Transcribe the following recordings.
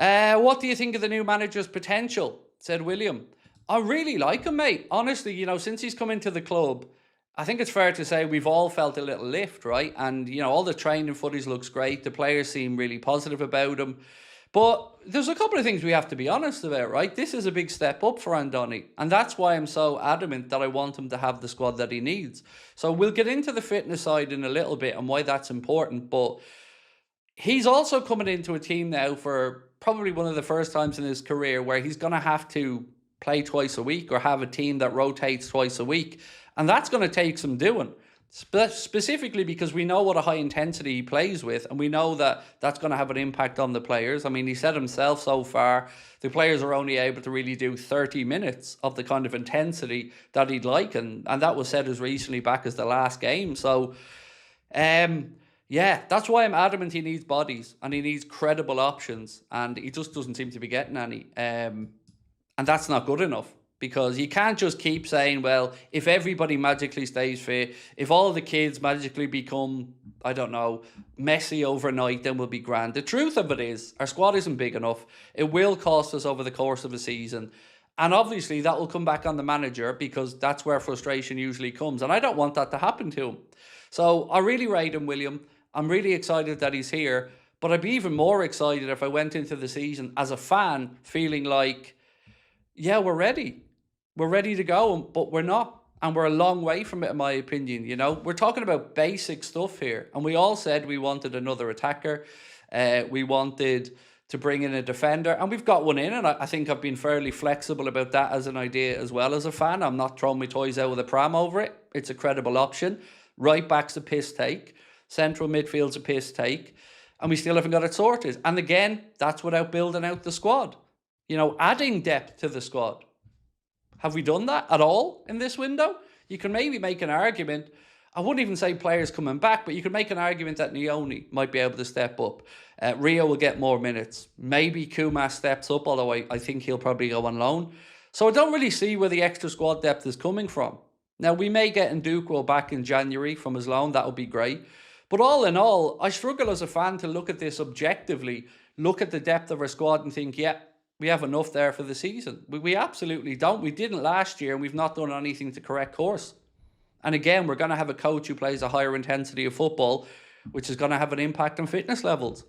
What do you think of the new manager's potential? Said William. I really like him, mate. Honestly, since he's come into the club, I think it's fair to say we've all felt a little lift, right? And, all the training footage looks great. The players seem really positive about him. But there's a couple of things we have to be honest about, right? This is a big step up for Andoni. And that's why I'm so adamant that I want him to have the squad that he needs. So we'll get into the fitness side in a little bit and why that's important. But he's also coming into a team now for probably one of the first times in his career where he's going to have to play twice a week or have a team that rotates twice a week. And that's going to take some doing. Specifically because we know what a high intensity he plays with, and we know that that's going to have an impact on the players. I mean, he said himself so far, the players are only able to really do 30 minutes of the kind of intensity that he'd like, and that was said as recently back as the last game. So, yeah, that's why I'm adamant he needs bodies, and he needs credible options, and he just doesn't seem to be getting any. And that's not good enough. Because you can't just keep saying, well, if everybody magically stays fit, if all the kids magically become, I don't know, messy overnight, then we'll be grand. The truth of it is, our squad isn't big enough. It will cost us over the course of a season. And obviously, that will come back on the manager because that's where frustration usually comes. And I don't want that to happen to him. So I really rate him, William. I'm really excited that he's here. But I'd be even more excited if I went into the season as a fan feeling like, yeah, we're ready. We're ready to go, but we're not. And we're a long way from it, in my opinion. We're talking about basic stuff here. And we all said we wanted another attacker. We wanted to bring in a defender. And we've got one in. And I think I've been fairly flexible about that as an idea as well as a fan. I'm not throwing my toys out with a pram over it. It's a credible option. Right back's a piss take. Central midfield's a piss take. And we still haven't got it sorted. And again, that's without building out the squad. Adding depth to the squad. Have we done that at all in this window? You can maybe make an argument. I wouldn't even say players coming back, but you could make an argument that Nioni might be able to step up. Rio will get more minutes. Maybe Kuma steps up, although I think he'll probably go on loan. So I don't really see where the extra squad depth is coming from. Now, we may get Nduko back in January from his loan. That would be great. But all in all, I struggle as a fan to look at this objectively, look at the depth of our squad and think, yeah, we have enough there for the season. We absolutely don't. We didn't last year, and we've not done anything to correct course. And again, we're going to have a coach who plays a higher intensity of football, which is going to have an impact on fitness levels.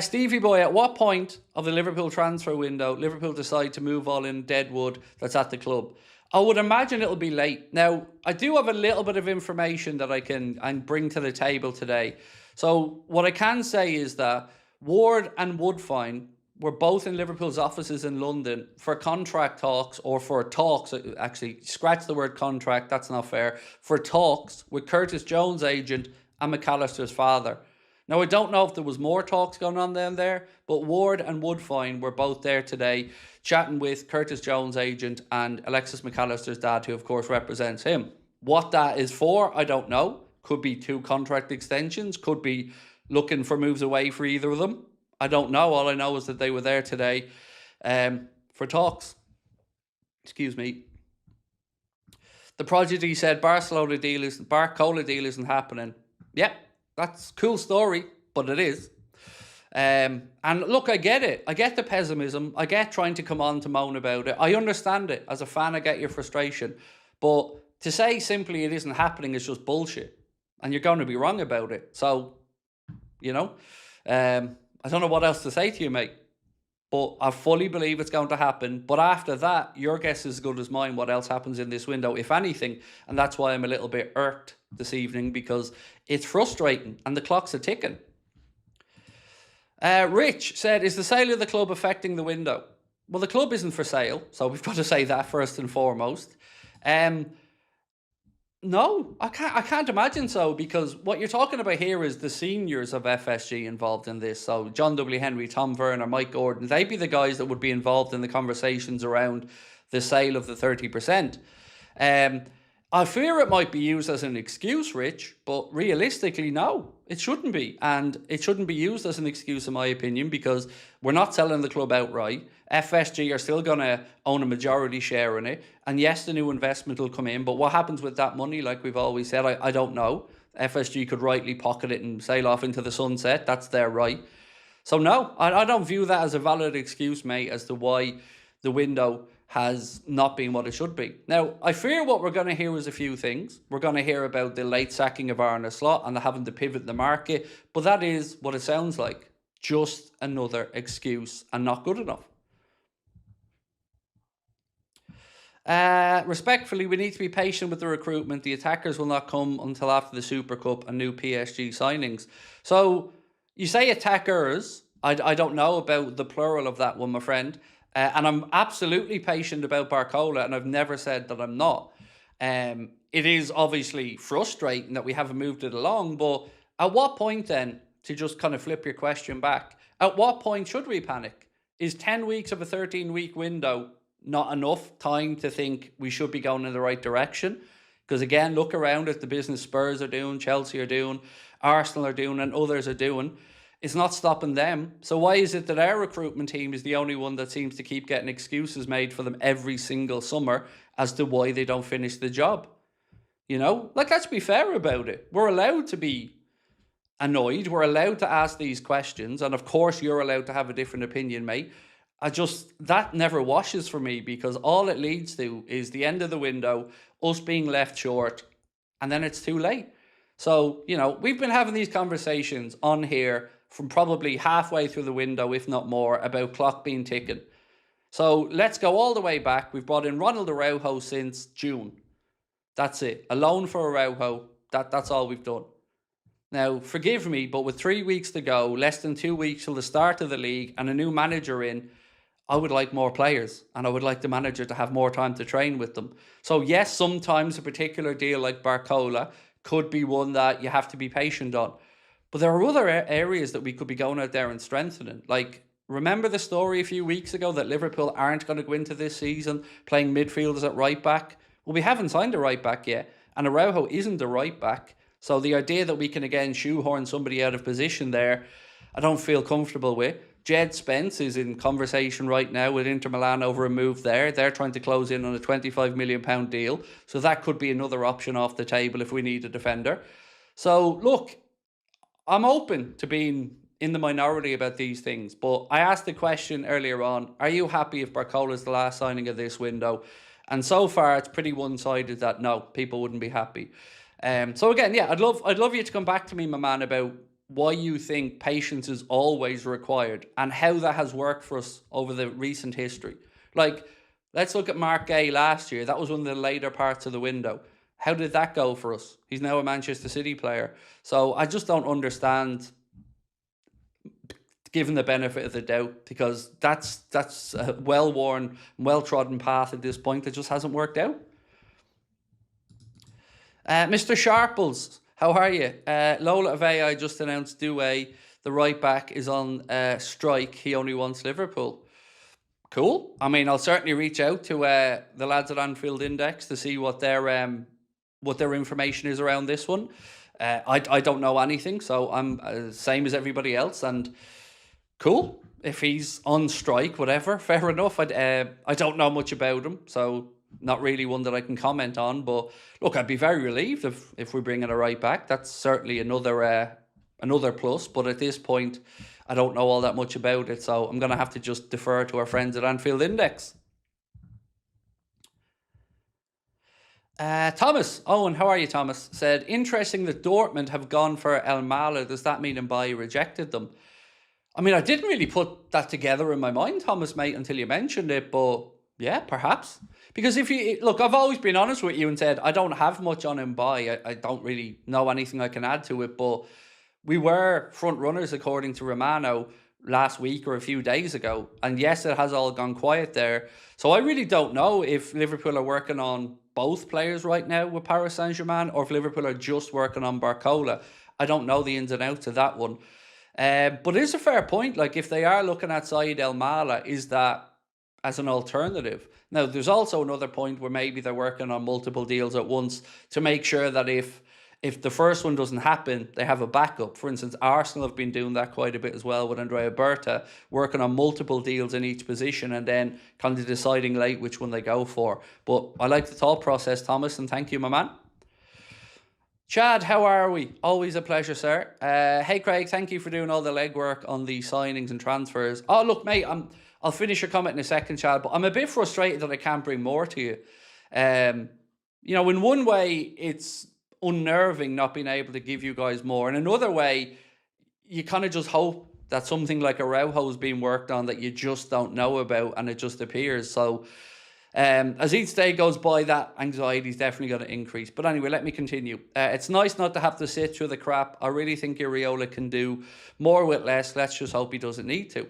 Stevie boy, at what point of the Liverpool transfer window Liverpool decide to move all in deadwood that's at the club? I would imagine it'll be late. Now, I do have a little bit of information that I can bring to the table today. So what I can say is that Ward and Woodfine were both in Liverpool's offices in London for contract talks, or for talks, actually, scratch the word contract, that's not fair, for talks with Curtis Jones' agent and McAllister's father. Now, I don't know if there was more talks going on down there, but Ward and Woodfine were both there today chatting with Curtis Jones' agent and Alexis McAllister's dad, who of course represents him. What that is for, I don't know. Could be 2 contract extensions, could be looking for moves away for either of them. I don't know. All I know is that they were there today for talks. Excuse me. The Prodigy said Barcola deal isn't happening. Yeah, that's a cool story, but it is. And look, I get it. I get the pessimism. I get trying to come on to moan about it. I understand it. As a fan, I get your frustration. But to say simply it isn't happening is just bullshit. And you're going to be wrong about it. So, I don't know what else to say to you, mate. But I fully believe it's going to happen. But after that, your guess is as good as mine what else happens in this window, if anything. And that's why I'm a little bit irked this evening, because it's frustrating and the clocks are ticking. Rich said, is the sale of the club affecting the window? Well, the club isn't for sale, so we've got to say that first and foremost. No, I can't imagine so, because what you're talking about here is the seniors of FSG involved in this. So John W. Henry, Tom Verner, Mike Gordon, they'd be the guys that would be involved in the conversations around the sale of the 30%. I fear it might be used as an excuse, Rich, but realistically, no, it shouldn't be. And it shouldn't be used as an excuse, in my opinion, because we're not selling the club outright. FSG are still going to own a majority share in it. And yes, the new investment will come in, but what happens with that money, like we've always said, I don't know. FSG could rightly pocket it and sail off into the sunset. That's their right. So no, I don't view that as a valid excuse, mate, as to why the window has not been what it should be. Now, I fear what we're going to hear is a few things. We're going to hear about the late sacking of Arne Slot and having to pivot the market, but that is what it sounds like. Just another excuse and not good enough. Respectfully, we need to be patient with the recruitment. The attackers will not come until after the Super Cup and new PSG signings. So you say attackers. I don't know about the plural of that one, my friend. And I'm absolutely patient about Barcola, and I've never said that I'm not. It is obviously frustrating that we haven't moved it along, but at what point then, to just kind of flip your question back, at what point should we panic? Is 10 weeks of a 13-week window not enough time to think we should be going in the right direction? Because again, look around at the business Spurs are doing, Chelsea are doing, Arsenal are doing, and others are doing. It's not stopping them. So why is it that our recruitment team is the only one that seems to keep getting excuses made for them every single summer as to why they don't finish the job? You know, like, let's be fair about it. We're allowed to be annoyed. We're allowed to ask these questions. And of course, you're allowed to have a different opinion, mate. That never washes for me, because all it leads to is the end of the window, us being left short, and then it's too late. So, you know, we've been having these conversations on here from probably halfway through the window, if not more, about clock being ticking. So let's go all the way back. We've brought in Ronald Araujo since June. That's it. A loan for Araujo. That's all we've done. Now, forgive me, but with 3 weeks to go, less than 2 weeks till the start of the league, and a new manager in, I would like more players, and I would like the manager to have more time to train with them. So yes, sometimes a particular deal like Barcola could be one that you have to be patient on. But there are other areas that we could be going out there and strengthening. Like, remember the story a few weeks ago that Liverpool aren't going to go into this season playing midfielders at right back? Well, we haven't signed a right back yet, and Araujo isn't a right back. So the idea that we can again shoehorn somebody out of position there, I don't feel comfortable with. Jed Spence is in conversation right now with Inter Milan over a move there. They're trying to close in on a £25 million deal. So that could be another option off the table if we need a defender. So look, I'm open to being in the minority about these things. But I asked the question earlier on, are you happy if Barcola is the last signing of this window? And so far, it's pretty one-sided that no, people wouldn't be happy. So again, yeah, I'd love you to come back to me, my man, about why you think patience is always required and how that has worked for us over the recent history. Like, let's look at Mark Gay last year. That was one of the later parts of the window. How did that go for us? He's now a Manchester City player. So I just don't understand, given the benefit of the doubt, because that's a well-worn, well-trodden path at this point that just hasn't worked out. Mr. Sharples, how are you? Lola of AI just announced Douay, the right back, is on strike. He only wants Liverpool. Cool. I mean, I'll certainly reach out to the lads at Anfield Index to see what their information is around this one. I don't know anything, so I'm same as everybody else. And cool. If he's on strike, whatever, fair enough. I don't know much about him, so not really one that I can comment on. But look, I'd be very relieved if we bring in a right back. That's certainly another plus. But at this point, I don't know all that much about it, so I'm going to have to just defer to our friends at Anfield Index. Thomas Owen, how are you, Thomas? Said, interesting that Dortmund have gone for El Mala. Does that mean Mbaye rejected them? I mean, I didn't really put that together in my mind, Thomas, mate, until you mentioned it. But yeah, perhaps. Because if you look, I've always been honest with you and said I don't have much on Mbaye. I don't really know anything I can add to it. But we were front runners according to Romano last week or a few days ago. And yes, it has all gone quiet there. So I really don't know if Liverpool are working on both players right now with Paris Saint-Germain or if Liverpool are just working on Barcola. I don't know the ins and outs of that one. But it's a fair point. Like, if they are looking at Saïd El Mala, is that as an alternative? Now, there's also another point where maybe they're working on multiple deals at once to make sure that if the first one doesn't happen, they have a backup. For instance, Arsenal have been doing that quite a bit as well with Andrea Berta, working on multiple deals in each position and then kind of deciding late which one they go for. But I like the thought process, Thomas, and thank you, my man. Chad, how are we? Always a pleasure, sir. Hey, Craig, thank you for doing all the legwork on the signings and transfers. Oh, look, mate, I'll finish your comment in a second, Chad, but I'm a bit frustrated that I can't bring more to you. You know, in one way, it's unnerving not being able to give you guys more. In another way, you kind of just hope that something like a Araujo is being worked on that you just don't know about and it just appears. So as each day goes by, that anxiety is definitely going to increase. But anyway, let me continue. It's nice not to have to sit through the crap. I really think Iriola can do more with less. Let's just hope he doesn't need to.